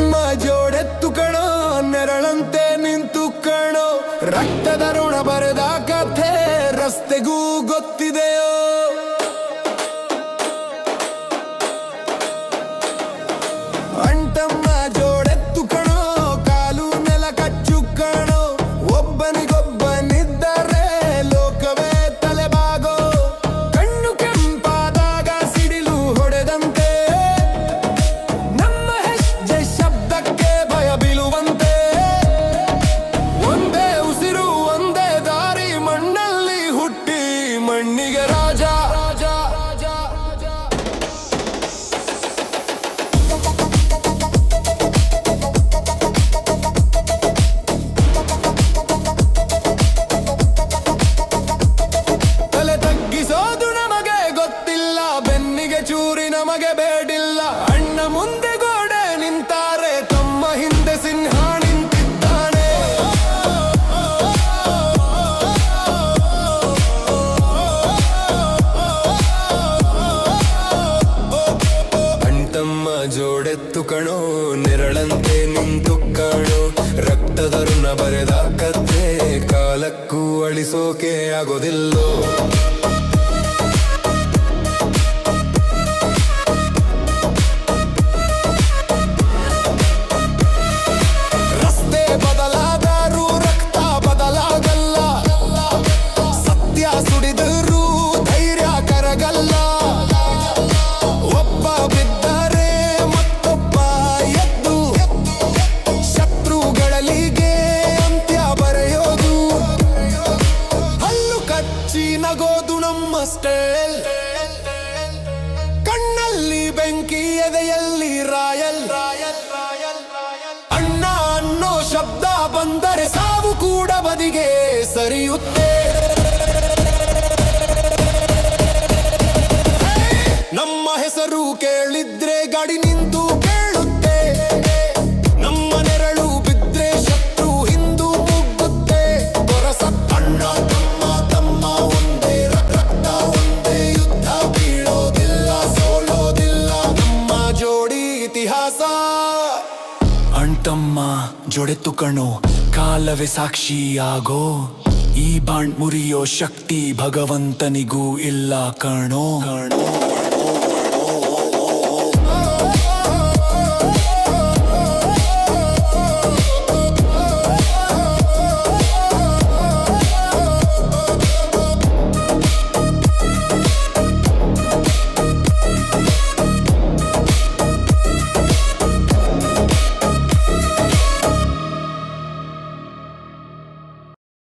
ಅಣ್ತಮ್ಮ ಜೋಡೆತ್ತು ಕಣೋ, ನೆರಳಂತೆ ನಿಂತು ಕಣೋ. ರಕ್ತದ ಋಣ ಬರೆದ ಕಥೆ ರಸ್ತೆಗೂ ಗೊತ್ತಿದೆಯೋ. ಅಣ್ತಮ್ಮ ಜೋಡೆತ್ತು ಕಣೋ, ಕಾಲು ನೆಲ ಕಚ್ಚು ಕಣೋ. ಒಬ್ಬನಿಗೊಬ್ಬನಿದ್ದರೆ ಲೋಕವೇ ತಲೆಬಾಗೋ. ಕಣ್ಣು ಕೆಂಪಾದಾಗ ಸಿಡಿಲು ಹೊಡೆದಂತೆ, ನಮ್ಮ ಹೆಜ್ಜೆ ಶಬ್ದಕ್ಕೆ ಭಯ ಬೀಳುವಂತೆ. ಒಂದೇ ಉಸಿರು ಒಂದೇ ದಾರಿ, ಮಣ್ಣಲ್ಲಿ ಹುಟ್ಟಿ ಮಣ್ಣಿಗೆ ರಾಜ. ತಲೆ ತಗ್ಗಿಸೋದು ನಮಗೆ ಗೊತ್ತಿಲ್ಲ, ಬೆನ್ನಿಗೆ ಚೂರಿ ನಮಗೆ ಬೇಡಿಲ್ಲ. ಅಣ್ಣ ಮುಂದೆ ಗೋಡೆ ನಿಂತಾರೆ, ತಮ್ಮ ಹಿಂದೆ ಸಿಂಹ ನಿಂತಿದ್ದಾನೆ. ಅಣ್ತಮ್ಮ ಜೋಡೆತ್ತು ಕಣೋ, ನೆರಳಂತೆ ನಿಂತು ಕಾಣೋ. ರಕ್ತದ ಋಣ ಬರೆದ ಕಥೆ ಕಾಲಕ್ಕೂ ಅಳಿಸೋಕೆ ಆಗೋದಿಲ್ಲೋ. ರಸ್ತೆ ಬದಲಾದರೂ ರಕ್ತ ಬದಲಾಗಲ್ಲ, ಸತ್ಯ ಸುಡಿದರೂ ಧೈರ್ಯ ಕರಗಲ್ಲ. ಒಬ್ಬ ಬಿದ್ದರೆ ಮತ್ತೊಬ್ಬ ಎದ್ದು ಶತ್ರುಗಳಲ್ಲಿಗೆ ಅಂತ್ಯ ಬರೆಯೋದು. ಹಲ್ಲು ಕಚ್ಚಿ ನಗೋದು ನಮ್ಮ ಸ್ಟೈಲ್, ಕಣ್ಣಲ್ಲಿ ಬೆಂಕಿ ಎದೆಯಲ್ಲಿ ರಾಯಲ್. ಅಣ್ಣ ಅನ್ನೋ ಶಬ್ದ ಬಂದರೆ ಸಾವು ಕೂಡ ಬದಿಗೆ ಸರಿಯುತ್ತೆ. ನಮ್ಮ ಹೆಸರು ಕೇಳಿದ್ರೆ ಗಾಡಿ ನಿಂತು ಕೇಳುತ್ತೆ, ನಮ್ಮ ನೆರಳು ಬಿದ್ರೆ ಶತ್ರು ಹಿಂದೂ ಮುಗ್ಗುತ್ತೆ. ಅಣ್ಣ ತಮ್ಮ ತಮ್ಮ ಒಂದೇ, ರಕ್ತ ಒಂದೇ, ಯುದ್ಧ ಬೀಳೋದಿಲ್ಲ, ಸೋಲೋದಿಲ್ಲ, ನಮ್ಮ ಜೋಡಿ ಇತಿಹಾಸ. ಅಣ್ತಮ್ಮ ಜೋಡೆತ್ತು ಕಣೋ, ಕಾಲವೇ ಸಾಕ್ಷಿಯಾಗೋ. ಈ ಬಾಣ್ ಮುರಿಯೋ ಶಕ್ತಿ ಭಗವಂತನಿಗೂ ಇಲ್ಲ ಕಣೋ.